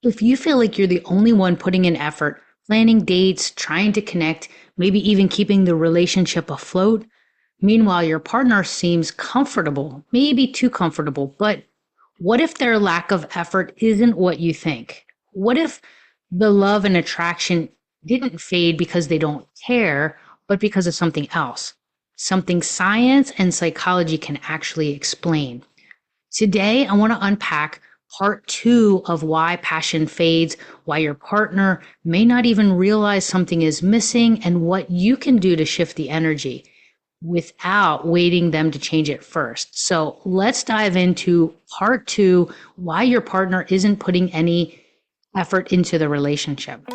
If you feel like you're the only one putting in effort, planning dates, trying to connect, maybe even keeping the relationship afloat, meanwhile your partner seems comfortable, maybe too comfortable, but what if their lack of effort isn't what you think? What if the love and attraction didn't fade because they don't care, but because of something else? Something science and psychology can actually explain. Today, I want to unpack part two of why passion fades, why your partner may not even realize something is missing, and what you can do to shift the energy without waiting them to change it first. So let's dive into part two, why your partner isn't putting any effort into the relationship.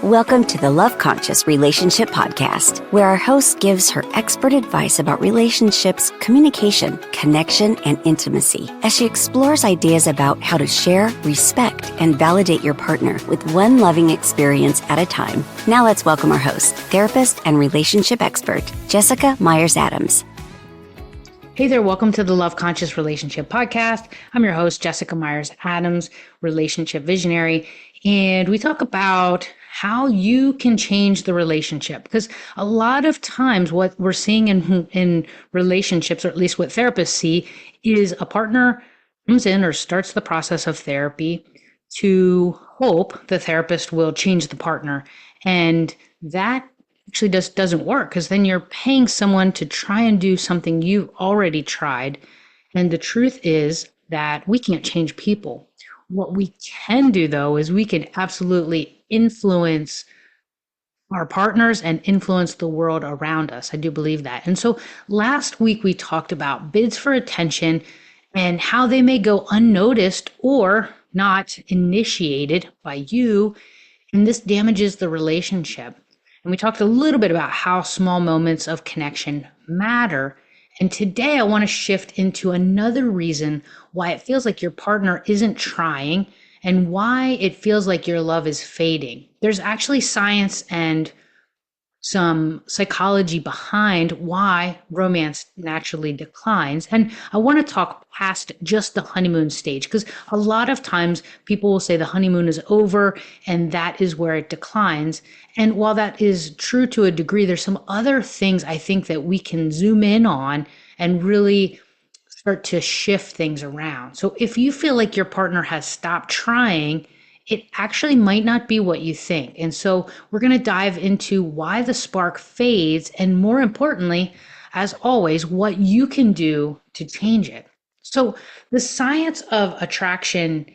Welcome to the Love Conscious Relationship Podcast, where our host gives her expert advice about relationships, communication, connection, and intimacy as she explores ideas about how to share, respect, and validate your partner with one loving experience at a time. Now let's welcome our host, therapist and relationship expert, Jessica Myers-Adams. Hey there, welcome to the Love Conscious Relationship Podcast. I'm your host, Jessica Myers-Adams, relationship visionary, and we talk about how you can change the relationship. Because a lot of times what we're seeing in relationships, or at least what therapists see, is a partner comes in or starts the process of therapy to hope the therapist will change the partner. And that actually just doesn't work, because then you're paying someone to try and do something you've already tried. And the truth is that we can't change people. What we can do, though, is we can absolutely influence our partners and influence the world around us. I do believe that. And so last week we talked about bids for attention and how they may go unnoticed or not initiated by you. And this damages the relationship. And we talked a little bit about how small moments of connection matter. And today I want to shift into another reason why it feels like your partner isn't trying and why it feels like your love is fading. There's actually science and some psychology behind why romance naturally declines. And I want to talk past just the honeymoon stage, because a lot of times people will say the honeymoon is over and that is where it declines. And while that is true to a degree, there's some other things I think that we can zoom in on and really start to shift things around. So if you feel like your partner has stopped trying, it actually might not be what you think. And so we're going to dive into why the spark fades, and more importantly, as always, what you can do to change it. So the science of attraction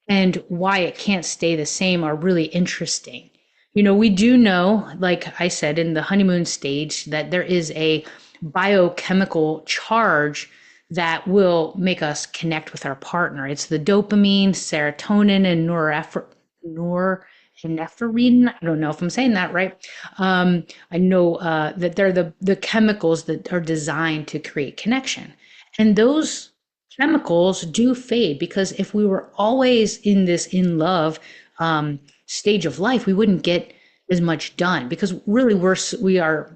and why it can't stay the same are really interesting. You know, we do know, like I said, in the honeymoon stage, that there is a biochemical charge that will make us connect with our partner. It's the dopamine, serotonin, and norepinephrine. I don't know if I'm saying that right. I know that they're the chemicals that are designed to create connection. And those chemicals do fade, because if we were always in this in love stage of life, we wouldn't get as much done, because really we have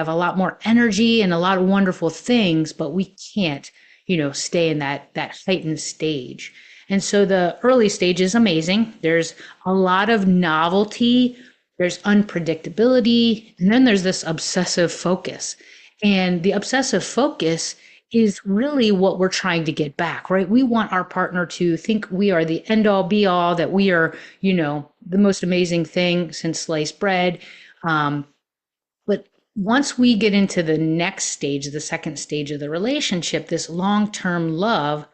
a lot more energy and a lot of wonderful things, but we can't, stay in that heightened stage. And so the early stage is amazing. There's a lot of novelty, there's unpredictability, and then there's this obsessive focus. And the obsessive focus is really what we're trying to get back, right? We want our partner to think we are the end all be all, that we are, the most amazing thing since sliced bread. But once we get into the next stage, the second stage of the relationship, this long-term love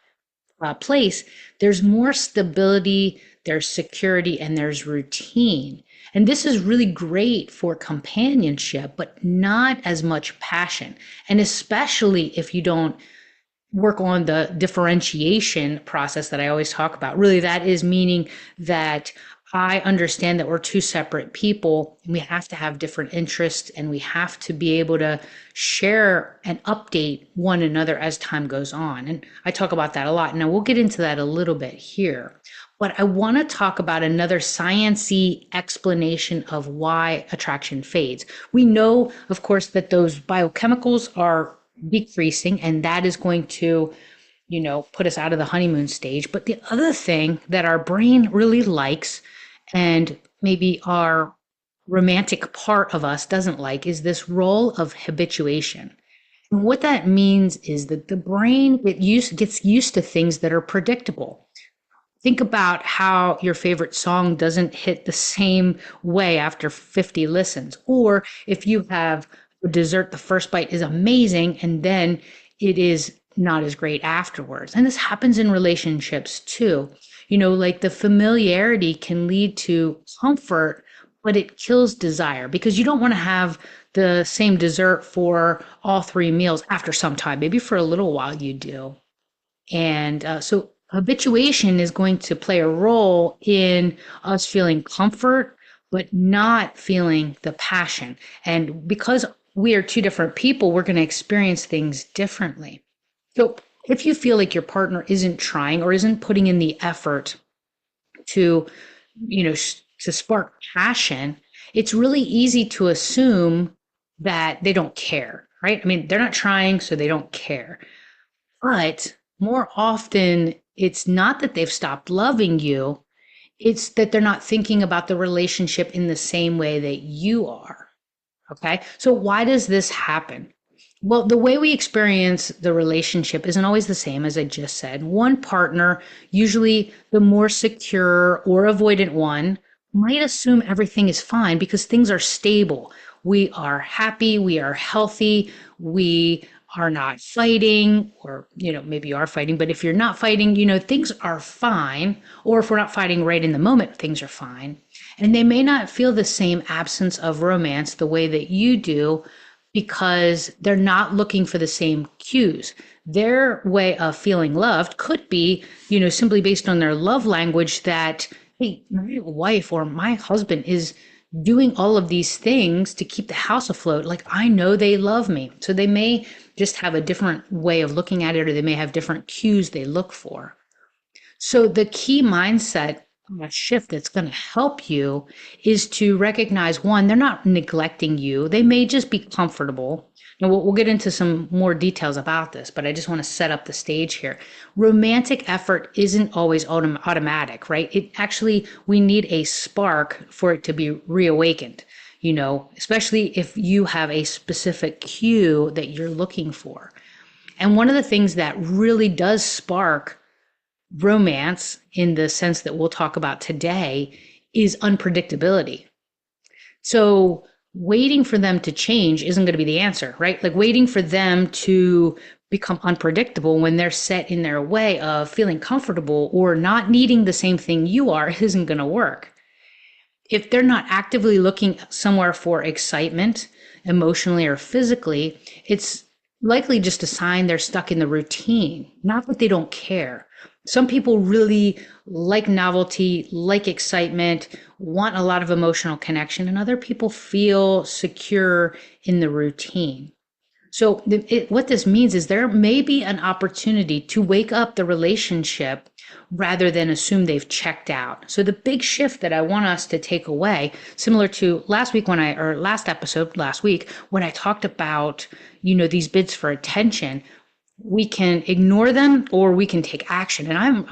place, there's more stability, there's security, and there's routine. And this is really great for companionship, but not as much passion. And especially if you don't work on the differentiation process that I always talk about. Really, that is meaning that I understand that we're two separate people and we have to have different interests, and we have to be able to share and update one another as time goes on. And I talk about that a lot. Now we'll get into that a little bit here, but I want to talk about another science-y explanation of why attraction fades. We know, of course, that those biochemicals are decreasing, and that is going to put us out of the honeymoon stage. But the other thing that our brain really likes, and maybe our romantic part of us doesn't like, is this role of habituation. And what that means is that the brain gets used to things that are predictable. Think about how your favorite song doesn't hit the same way after 50 listens. Or if you have a dessert, the first bite is amazing, and then it is not as great afterwards. And this happens in relationships too. Like the familiarity can lead to comfort, but it kills desire because you don't want to have the same dessert for all three meals after some time. Maybe for a little while you do. And so habituation is going to play a role in us feeling comfort, but not feeling the passion. And because we are two different people, we're going to experience things differently. So if you feel like your partner isn't trying or isn't putting in the effort to, to spark passion, it's really easy to assume that they don't care, right? I mean, they're not trying, so they don't care. But more often, it's not that they've stopped loving you, it's that they're not thinking about the relationship in the same way that you are. Okay. So why does this happen? Well, the way we experience the relationship isn't always the same, as I just said. One partner, usually the more secure or avoidant one, might assume everything is fine because things are stable. We are happy, we are healthy, we are not fighting, or, maybe you are fighting, but if you're not fighting, things are fine. Or if we're not fighting right in the moment, things are fine. And they may not feel the same absence of romance the way that you do because they're not looking for the same cues. Their way of feeling loved could be, simply based on their love language that, hey, my wife or my husband is doing all of these things to keep the house afloat. Like, I know they love me. So they may just have a different way of looking at it, or they may have different cues they look for. So the key mindset shift that's going to help you is to recognize, one, they're not neglecting you. They may just be comfortable. And we'll get into some more details about this, but I just want to set up the stage here. Romantic effort isn't always automatic, right? We need a spark for it to be reawakened, especially if you have a specific cue that you're looking for. And one of the things that really does spark romance, in the sense that we'll talk about today, is unpredictability. So waiting for them to change isn't going to be the answer, right? Like waiting for them to become unpredictable when they're set in their way of feeling comfortable or not needing the same thing you are isn't going to work. If they're not actively looking somewhere for excitement, emotionally or physically, it's likely just a sign they're stuck in the routine, not that they don't care. Some people really like novelty, like excitement, want a lot of emotional connection, and other people feel secure in the routine. So what this means is there may be an opportunity to wake up the relationship rather than assume they've checked out. So the big shift that I want us to take away, similar to last week when I talked about, these bids for attention, we can ignore them or we can take action. And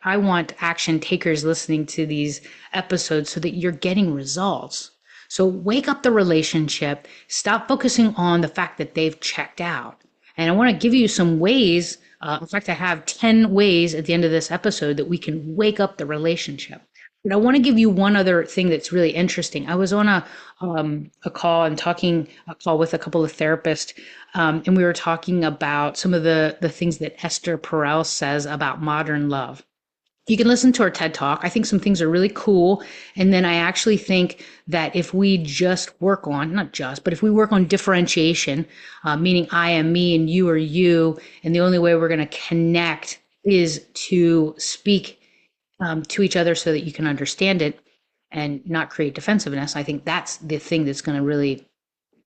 I want action takers listening to these episodes so that you're getting results. So wake up the relationship, stop focusing on the fact that they've checked out. And I want to give you some ways. In fact, I have 10 ways at the end of this episode that we can wake up the relationship. But I want to give you one other thing that's really interesting. I was on a call with a couple of therapists, and we were talking about some of the things that Esther Perel says about modern love. You can listen to her TED Talk. I think some things are really cool. And then I actually think that if we just work on, but if we work on differentiation, meaning I am me and you are you, and the only way we're going to connect is to speak to each other so that you can understand it and not create defensiveness. I think that's the thing that's going to really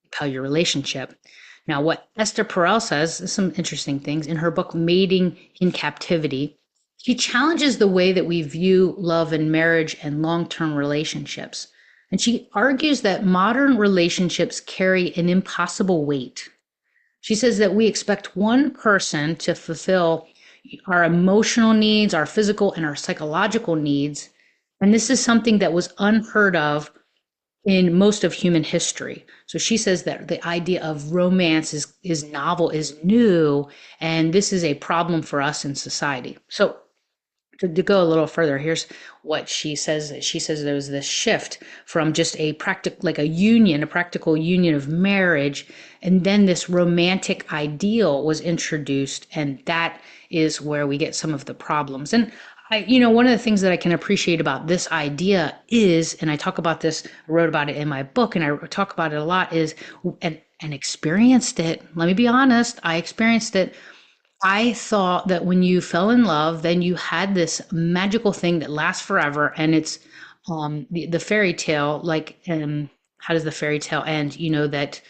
propel your relationship. Now, what Esther Perel says is some interesting things in her book, Mating in Captivity. She challenges the way that we view love and marriage and long-term relationships. And she argues that modern relationships carry an impossible weight. She says that we expect one person to fulfill our emotional needs, our physical and our psychological needs. And this is something that was unheard of in most of human history. So she says that the idea of romance is novel, is new, and this is a problem for us in society. So to go a little further, here's what she says. She says there was this shift from just a practical union of marriage, and then this romantic ideal was introduced, and that is where we get some of the problems. And one of the things that I can appreciate about this idea is, and I talk about this, I wrote about it in my book, and I talk about it a lot, is, and experienced it. Let me be honest, I experienced it. I thought that when you fell in love, then you had this magical thing that lasts forever, and it's the fairy tale. Like, how does the fairy tale end? That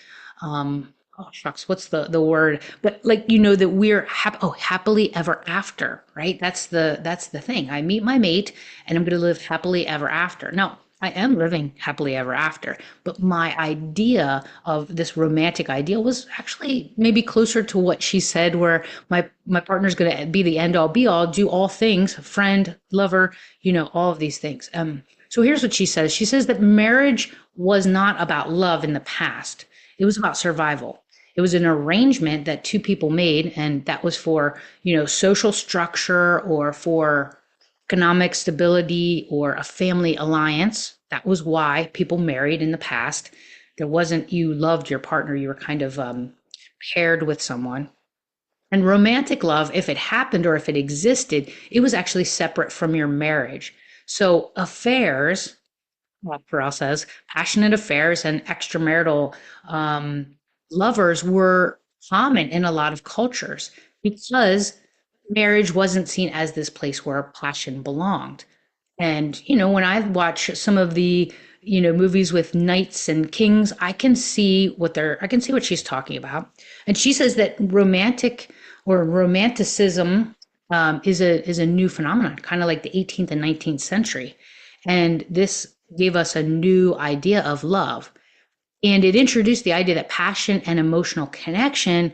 oh shucks, what's the word? But like that we're happily ever after, right? That's the thing. I meet my mate, and I'm going to live happily ever after. Now, I am living happily ever after, but my idea of this romantic ideal was actually maybe closer to what she said, where my partner's going to be the end all be all, do all things, friend, lover, all of these things. So here's what she says. She says that marriage was not about love in the past. It was about survival. It was an arrangement that two people made, and that was for, social structure or for economic stability or a family alliance. That was why people married in the past. There wasn't you loved your partner, you were kind of paired with someone. And romantic love, if it happened or if it existed, it was actually separate from your marriage. So affairs, well, Perel says, passionate affairs and extramarital lovers were common in a lot of cultures because marriage wasn't seen as this place where passion belonged. And, when I watch some of the, movies with knights and kings, I can see what she's talking about. And she says that romanticism is a new phenomenon, kind of like the 18th and 19th century. And this gave us a new idea of love. And it introduced the idea that passion and emotional connection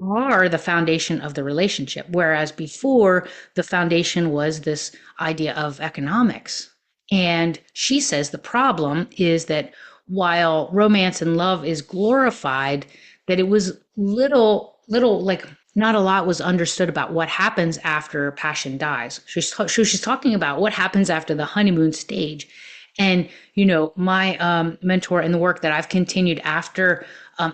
are the foundation of the relationship, whereas before the foundation was this idea of economics. And she says the problem is that while romance and love is glorified, that it was little like not a lot was understood about what happens after passion dies. She's talking about what happens after the honeymoon stage. And, my mentor and the work that I've continued after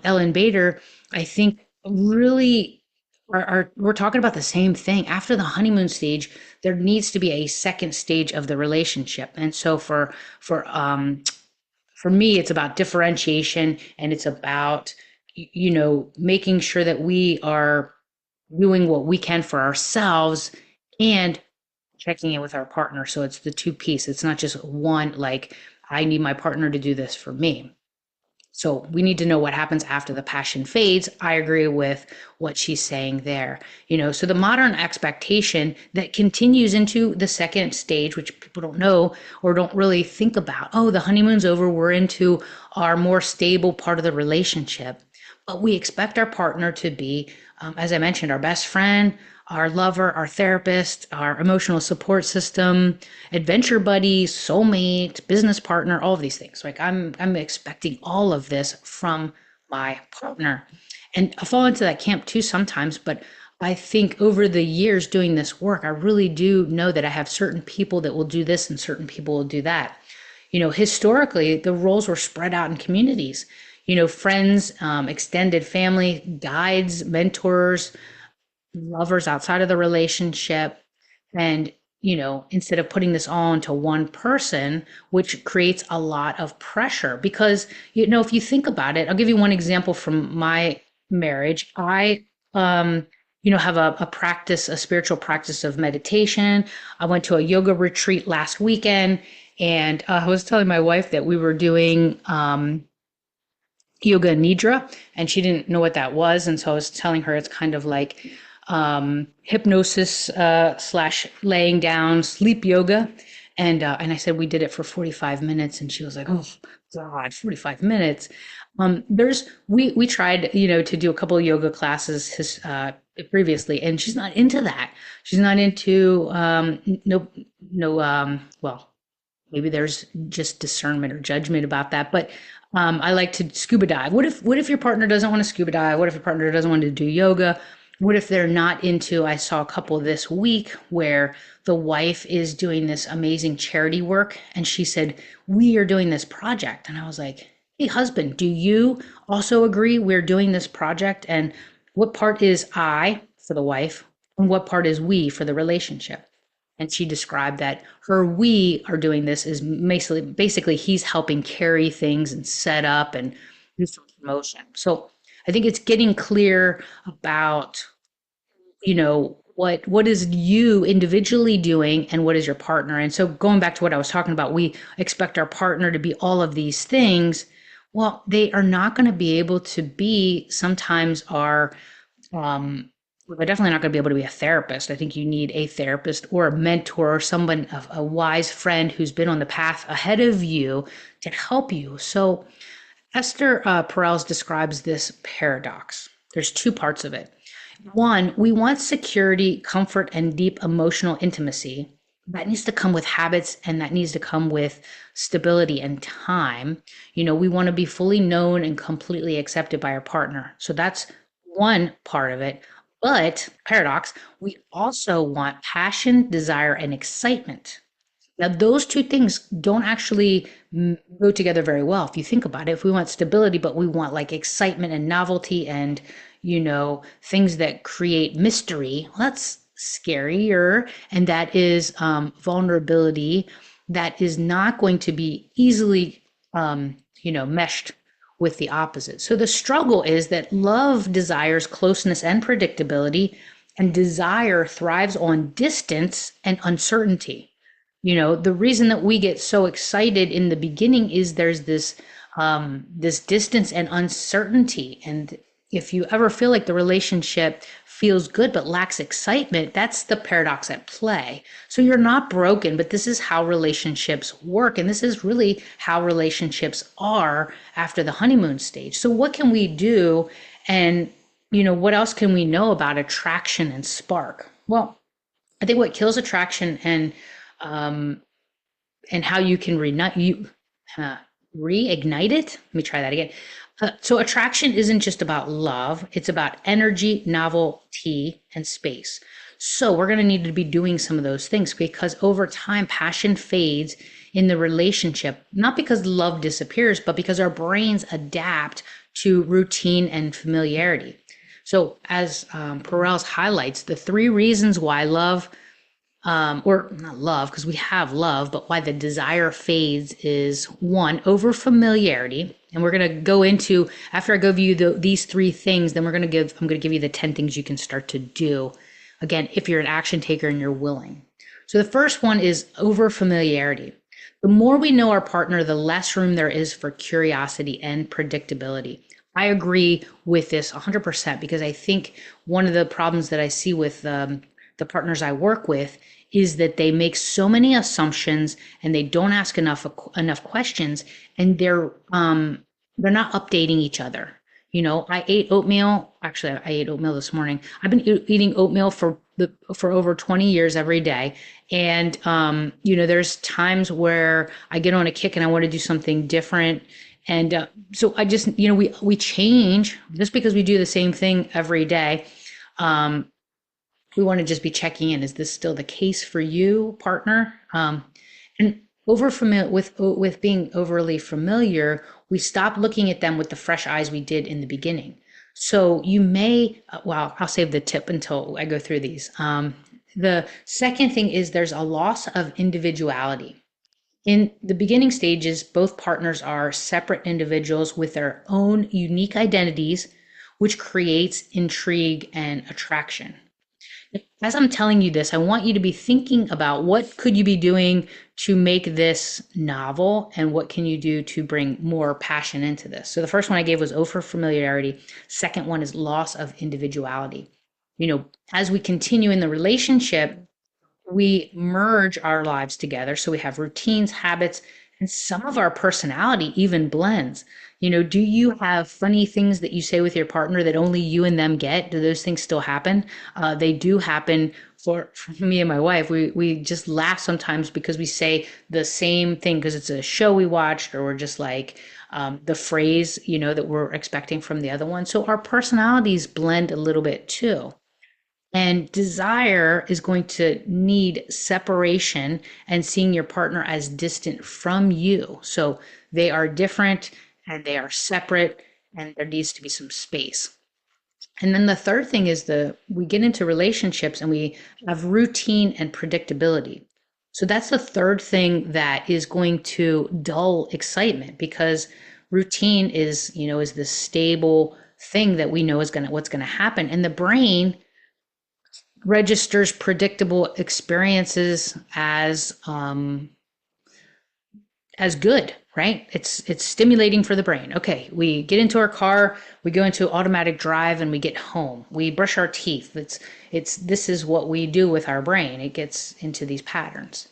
Ellen Bader, I think really we're talking about the same thing. After the honeymoon stage, there needs to be a second stage of the relationship. And so for me, it's about differentiation, and it's about, making sure that we are doing what we can for ourselves and checking in with our partner. So it's the two piece. It's not just one, like I need my partner to do this for me. So we need to know what happens after the passion fades. I agree with what she's saying there. So the modern expectation that continues into the second stage, which people don't know or don't really think about. Oh, the honeymoon's over. We're into our more stable part of the relationship. But we expect our partner to be, as I mentioned, our best friend, our lover, our therapist, our emotional support system, adventure buddy, soulmate, business partner, all of these things. Like I'm expecting all of this from my partner. And I fall into that camp too sometimes, but I think over the years doing this work, I really do know that I have certain people that will do this and certain people will do that. Historically, the roles were spread out in communities, friends, extended family, guides, mentors, lovers outside of the relationship. And, instead of putting this all into one person, which creates a lot of pressure because, if you think about it, I'll give you one example from my marriage. I, have a spiritual practice of meditation. I went to a yoga retreat last weekend, and I was telling my wife that we were doing, yoga nidra, and she didn't know what that was. And so I was telling her it's kind of like hypnosis / laying down sleep yoga. And I said, we did it for 45 minutes. And she was like, oh God, 45 minutes. We tried, to do a couple of yoga classes previously, and she's not into that. She's not into, well, maybe there's just discernment or judgment about that. But I like to scuba dive. What if your partner doesn't want to scuba dive? What if your partner doesn't want to do yoga? What if they're not into, I saw a couple this week where the wife is doing this amazing charity work, and she said, we are doing this project. And I was like, hey, husband, do you also agree we're doing this project? And what part is I for the wife, and what part is we for the relationship? And she described that her we are doing this is basically he's helping carry things and set up and do some promotion. So I think it's getting clear about, what is you individually doing and what is your partner. And so going back to what I was talking about, we expect our partner to be all of these things. Well, they are not going to be able to be sometimes they're definitely not going to be able to be a therapist. I think you need a therapist or a mentor or someone, a wise friend who's been on the path ahead of you to help you. So Esther Perels describes this paradox. There's two parts of it. One, we want security, comfort, and deep emotional intimacy. That needs to come with habits, and that needs to come with stability and time. We want to be fully known and completely accepted by our partner. So that's one part of it. But paradox, we also want passion, desire, and excitement. Now, those two things don't actually go together very well. If you think about it, if we want stability, but we want like excitement and novelty and, things that create mystery, well, that's scarier. And that is vulnerability that is not going to be easily, meshed with the opposite. So the struggle is that love desires closeness and predictability, and desire thrives on distance and uncertainty. The reason that we get so excited in the beginning is there's this distance and uncertainty. And if you ever feel like the relationship feels good but lacks excitement, that's the paradox at play. So you're not broken, but this is how relationships work. And this is really how relationships are after the honeymoon stage. So what can we do? And, what else can we know about attraction and spark? Well, I think what kills attraction and how you can reignite it. Let me try that again. So attraction isn't just about love. It's about energy, novelty, and space. So we're going to need to be doing some of those things, because over time, passion fades in the relationship, not because love disappears, but because our brains adapt to routine and familiarity. So as Perels highlights, the three reasons why love, or not love, because we have love, but why the desire fades is one, over familiarity. And we're going to go into, after I give you these three things, then I'm going to give you the 10 things you can start to do. Again, if you're an action taker and you're willing. So the first one is over familiarity. The more we know our partner, the less room there is for curiosity and predictability. I agree with this 100%, because I think one of the problems that I see with the partners I work with is that they make so many assumptions and they don't ask enough questions, and they're not updating each other. I ate oatmeal. Actually, I ate oatmeal this morning. I've been eating oatmeal for over 20 years every day. And, there's times where I get on a kick and I want to do something different. And so I just, we change just because we do the same thing every day. We want to just be checking in. Is this still the case for you, partner? And with being overly familiar, we stop looking at them with the fresh eyes we did in the beginning. So you may, I'll save the tip until I go through these. The second thing is there's a loss of individuality. In the beginning stages, both partners are separate individuals with their own unique identities, which creates intrigue and attraction. As I'm telling you this, I want you to be thinking about what could you be doing to make this novel, and what can you do to bring more passion into this. So the first one I gave was over familiarity. Second one is loss of individuality. As we continue in the relationship, we merge our lives together. So we have routines, habits, and some of our personality even blends. Do you have funny things that you say with your partner that only you and them get? Do those things still happen? They do happen for me and my wife. We just laugh sometimes because we say the same thing because it's a show we watched, or we're just like the phrase, that we're expecting from the other one. So our personalities blend a little bit too. And desire is going to need separation and seeing your partner as distant from you. So they are different and they are separate, and there needs to be some space. And then the third thing is we get into relationships and we have routine and predictability. So that's the third thing that is going to dull excitement, because routine is the stable thing that we know is what's going to happen. And the brain registers predictable experiences as good, right? It's stimulating for the brain. Okay, we get into our car, we go into automatic drive, and we get home. We brush our teeth. This is what we do with our brain. It gets into these patterns.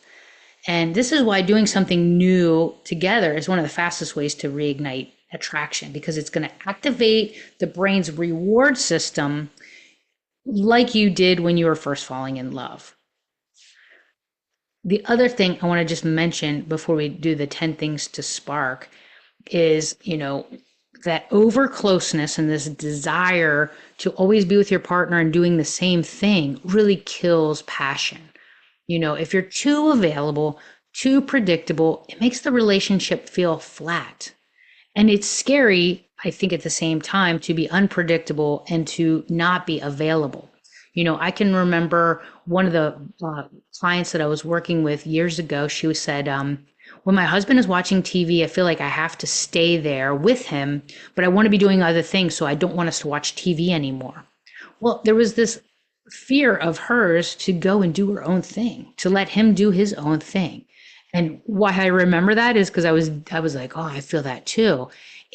And this is why doing something new together is one of the fastest ways to reignite attraction, because it's going to activate the brain's reward system like you did when you were first falling in love. The other thing I want to just mention before we do the 10 things to spark is, that over closeness and this desire to always be with your partner and doing the same thing really kills passion. If you're too available, too predictable, it makes the relationship feel flat. And it's scary, I think, at the same time, to be unpredictable and to not be available. I can remember one of the clients that I was working with years ago. She said, when my husband is watching TV, I feel like I have to stay there with him, but I want to be doing other things, so I don't want us to watch TV anymore. Well, there was this fear of hers to go and do her own thing, to let him do his own thing. And why I remember that is because I was like, oh, I feel that too.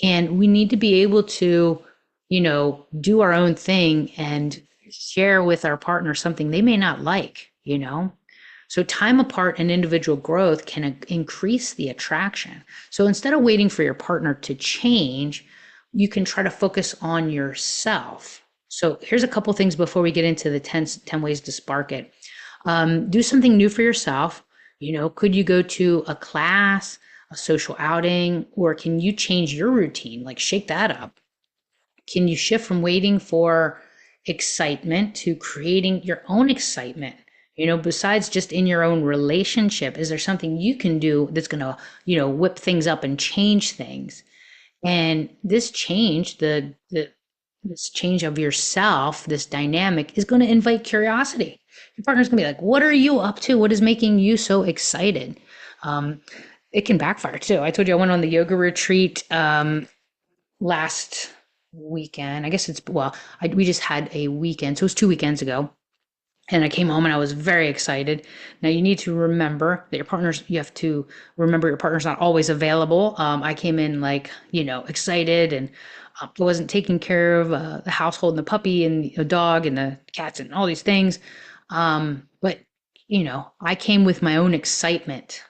And we need to be able to, do our own thing and share with our partner something they may not like. So time apart and individual growth can increase the attraction. So instead of waiting for your partner to change, you can try to focus on yourself. So here's a couple things before we get into the 10 ways to spark it. Do something new for yourself. Could you go to a class, a social outing, or can you change your routine? Like shake that up. Can you shift from waiting for excitement to creating your own excitement? Besides just in your own relationship, is there something you can do that's going to, whip things up and change things? And this change, this change of yourself, this dynamic is going to invite curiosity. Your partner's going to be like, what are you up to? What is making you so excited? It can backfire too. I told you I went on the yoga retreat last weekend. I guess we just had a weekend. So it was 2 weekends ago. And I came home and I was very excited. Now you need to remember that you have to remember your partner's not always available. I came in excited, and I wasn't taking care of the household and the puppy and the dog and the cats and all these things. But I came with my own excitement.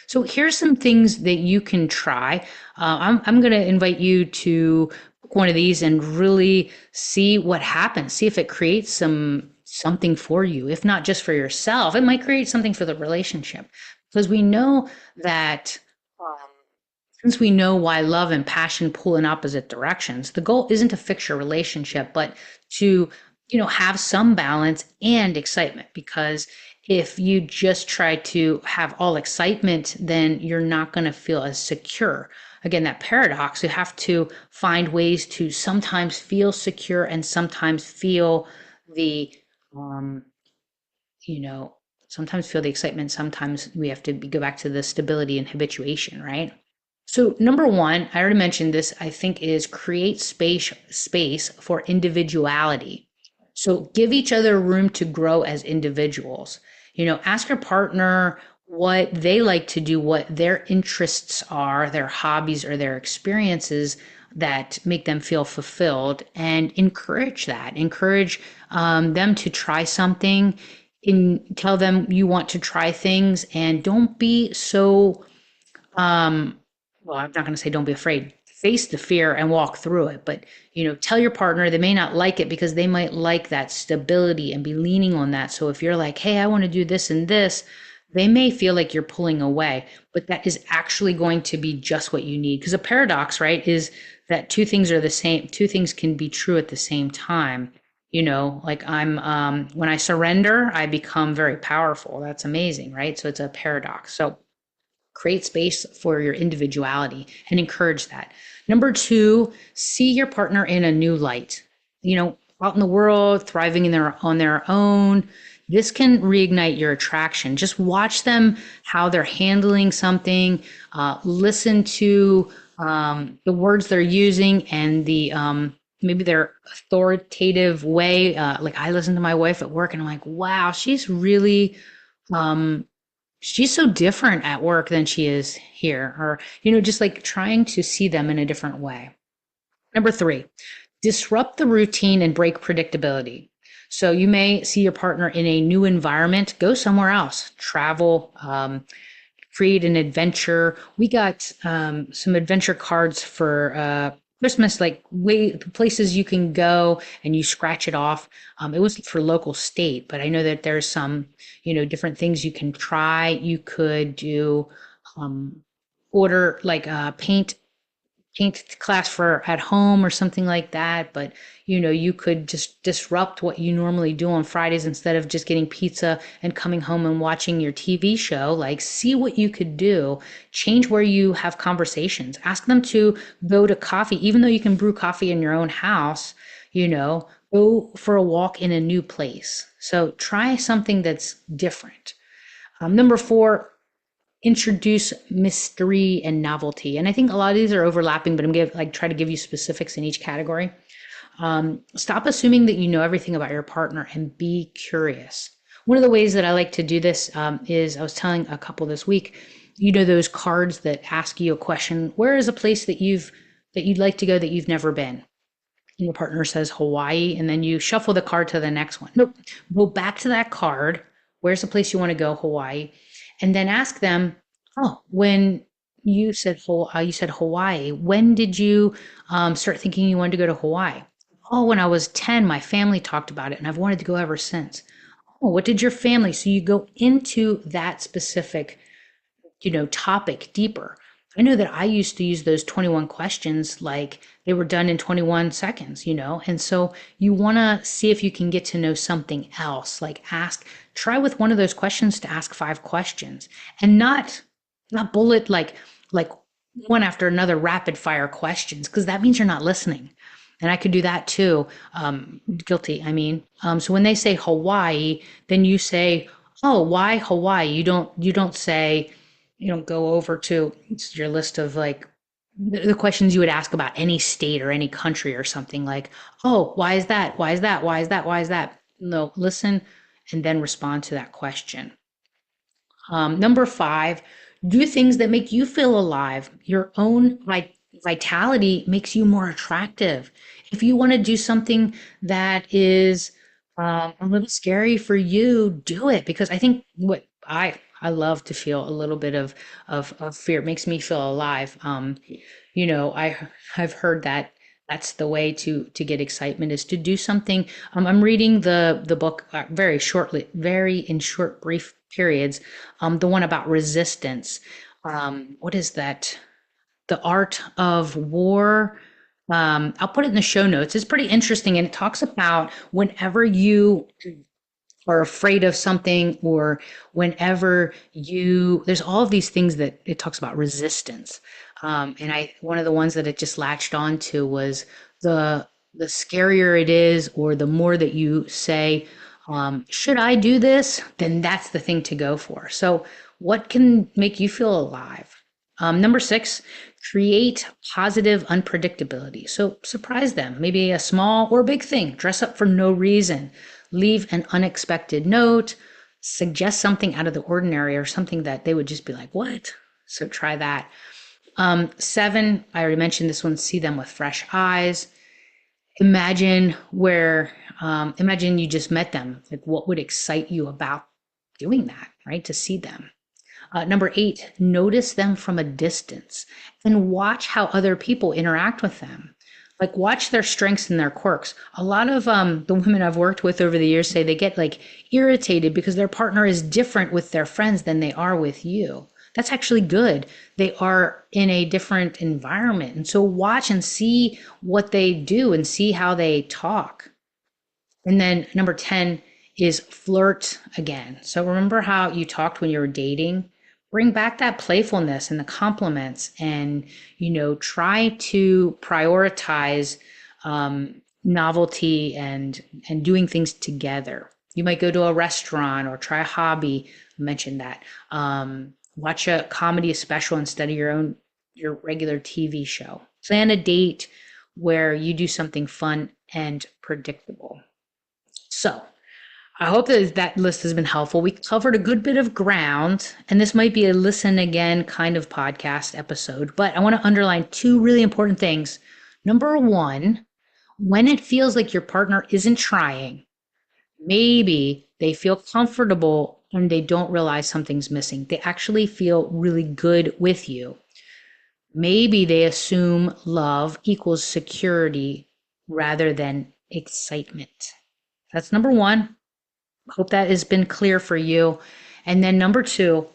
So here's some things that you can try. I'm going to invite you to pick one of these and really see what happens. See if it creates something for you. If not just for yourself, it might create something for the relationship. Because we know that since we know why love and passion pull in opposite directions, the goal isn't to fix your relationship, but to have some balance and excitement. Because if you just try to have all excitement, then you're not going to feel as secure. Again, that paradox, you have to find ways to sometimes feel secure and sometimes feel the, sometimes feel the excitement. Sometimes we have to go back to the stability and habituation, right? So number one, I already mentioned this, I think, is create space for individuality. So give each other room to grow as individuals. Ask your partner what they like to do, what their interests are, their hobbies or their experiences that make them feel fulfilled, and encourage that. Encourage them to try something, tell them you want to try things, and don't be so well, I'm not going to say don't be afraid. Face the fear and walk through it. But, tell your partner they may not like it because they might like that stability and be leaning on that. So if you're like, hey, I want to do this and this, they may feel like you're pulling away, but that is actually going to be just what you need. Because a paradox, right, is that two things are the same, two things can be true at the same time. Like when I surrender, I become very powerful. That's amazing, right? So it's a paradox. So create space for your individuality and encourage that. Number two, see your partner in a new light. Out in the world, thriving on their own. This can reignite your attraction. Just watch them, how they're handling something. Listen to the words they're using and the maybe their authoritative way. Like I listen to my wife at work and I'm like, wow, she's really she's so different at work than she is here. Or, just like trying to see them in a different way. Number three, disrupt the routine and break predictability. So you may see your partner in a new environment, go somewhere else, travel, create an adventure. We got some adventure cards for Christmas, like places you can go and you scratch it off. It was for local state, but I know that there's some, different things you can try. You could do order like a paint class for at home or something like that. But, you could just disrupt what you normally do on Fridays instead of just getting pizza and coming home and watching your TV show. Like, see what you could do, change where you have conversations, ask them to go to coffee, even though you can brew coffee in your own house, go for a walk in a new place. So try something that's different. Number four, introduce mystery and novelty. And I think a lot of these are overlapping, but I'm going to try to give you specifics in each category. Stop assuming that you know everything about your partner and be curious. One of the ways that I like to do this is I was telling a couple this week, those cards that ask you a question, where is a place that you'd like to go that you've never been? And your partner says Hawaii, and then you shuffle the card to the next one. Nope. Go back to that card. Where's the place you want to go? Hawaii. And then ask them, oh, when you said Hawaii, when did you start thinking you wanted to go to Hawaii? Oh, when I was 10, my family talked about it and I've wanted to go ever since. Oh, what did your family? So you go into that specific, topic deeper. I know that I used to use those 21 questions like they were done in 21 seconds, and so you want to see if you can get to know something else. Like try with one of those questions to ask 5 questions and not bullet like one after another rapid fire questions, because that means you're not listening. And I could do that too. Guilty, I mean. So when they say Hawaii, then you say, oh, why Hawaii? You don't say, you don't go over to your list of like the questions you would ask about any state or any country or something like, oh, why is that? Why is that? Why is that? Why is that? No, listen and then respond to that question. Number 5, do things that make you feel alive. Your own vitality makes you more attractive. If you want to do something that is a little scary for you, do it, because I think what I love to feel a little bit of fear. It makes me feel alive. I've heard that that's the way to get excitement is to do something. I'm reading the book very in short, brief periods. The one about resistance. What is that? The Art of War. I'll put it in the show notes. It's pretty interesting, and it talks about whenever you are afraid of something, or whenever there's all of these things that it talks about resistance. And one of the ones that it just latched on to was the scarier it is, or the more that you say, should I do this? Then that's the thing to go for. So what can make you feel alive? Number 6, create positive unpredictability. So surprise them, maybe a small or big thing. Dress up for no reason. Leave an unexpected note. Suggest something out of the ordinary, or something that they would just be like, what? So try that. 7, I already mentioned this one, see them with fresh eyes. Imagine imagine you just met them. Like, what would excite you about doing that, right? To see them. Number 8, notice them from a distance and watch how other people interact with them. Like, watch their strengths and their quirks. A lot of the women I've worked with over the years say they get like irritated because their partner is different with their friends than they are with you. That's actually good. They are in a different environment. And so watch and see what they do and see how they talk. And then number 10 is flirt again. So remember how you talked when you were dating? Bring back that playfulness and the compliments, and try to prioritize novelty and doing things together. You might go to a restaurant or try a hobby. I mentioned that. Watch a comedy special instead of your regular TV show. Plan a date where you do something fun and predictable. So I hope that list has been helpful. We covered a good bit of ground, and this might be a listen again kind of podcast episode, but I want to underline 2 really important things. Number 1, when it feels like your partner isn't trying, maybe they feel comfortable and they don't realize something's missing. They actually feel really good with you. Maybe they assume love equals security rather than excitement. That's number 1. Hope that has been clear for you. And then number 2,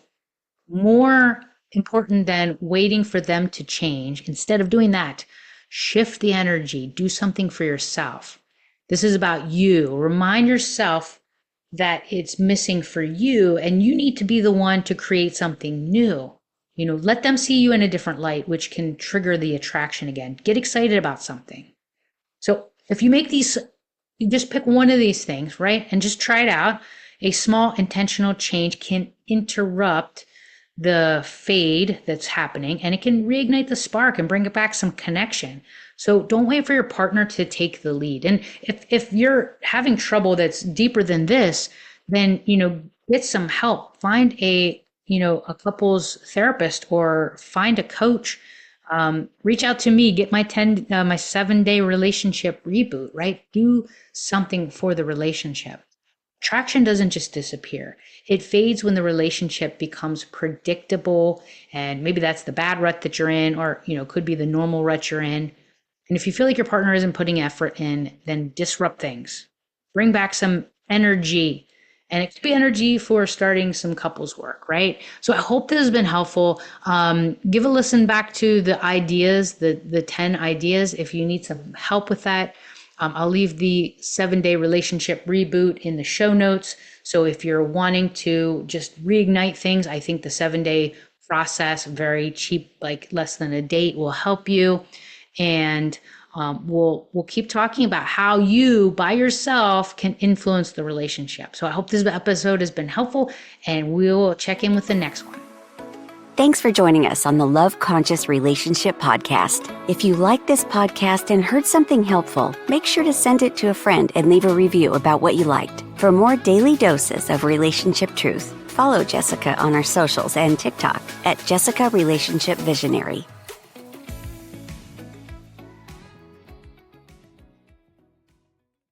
more important than waiting for them to change, instead of doing that, shift the energy, do something for yourself. This is about you. Remind yourself that it's missing for you, and you need to be the one to create something new. Let them see you in a different light, which can trigger the attraction again. Get excited about something. So if you make these, you just pick one of these things, right? And just try it out. A small intentional change can interrupt the fade that's happening, and it can reignite the spark and bring it back some connection. So don't wait for your partner to take the lead. And if you're having trouble that's deeper than this, then, get some help. Find a couples therapist or find a coach. Reach out to me, get my 7-day relationship reboot, right? Do something for the relationship. Attraction doesn't just disappear. It fades when the relationship becomes predictable, and maybe that's the bad rut that you're in, or, could be the normal rut you're in. And if you feel like your partner isn't putting effort in, then disrupt things. Bring back some energy. And it could be energy for starting some couples work, right? So I hope this has been helpful. Give a listen back to the ideas, the 10 ideas, if you need some help with that. I'll leave the 7-day relationship reboot in the show notes. So if you're wanting to just reignite things, I think the 7-day process, very cheap, like less than a date, will help you. And we'll keep talking about how you by yourself can influence the relationship. So I hope this episode has been helpful, and we'll check in with the next one. Thanks for joining us on the Love Conscious Relationship Podcast. If you like this podcast and heard something helpful, make sure to send it to a friend and leave a review about what you liked. For more daily doses of relationship truth, follow Jessica on our socials and TikTok at Jessica Relationship Visionary.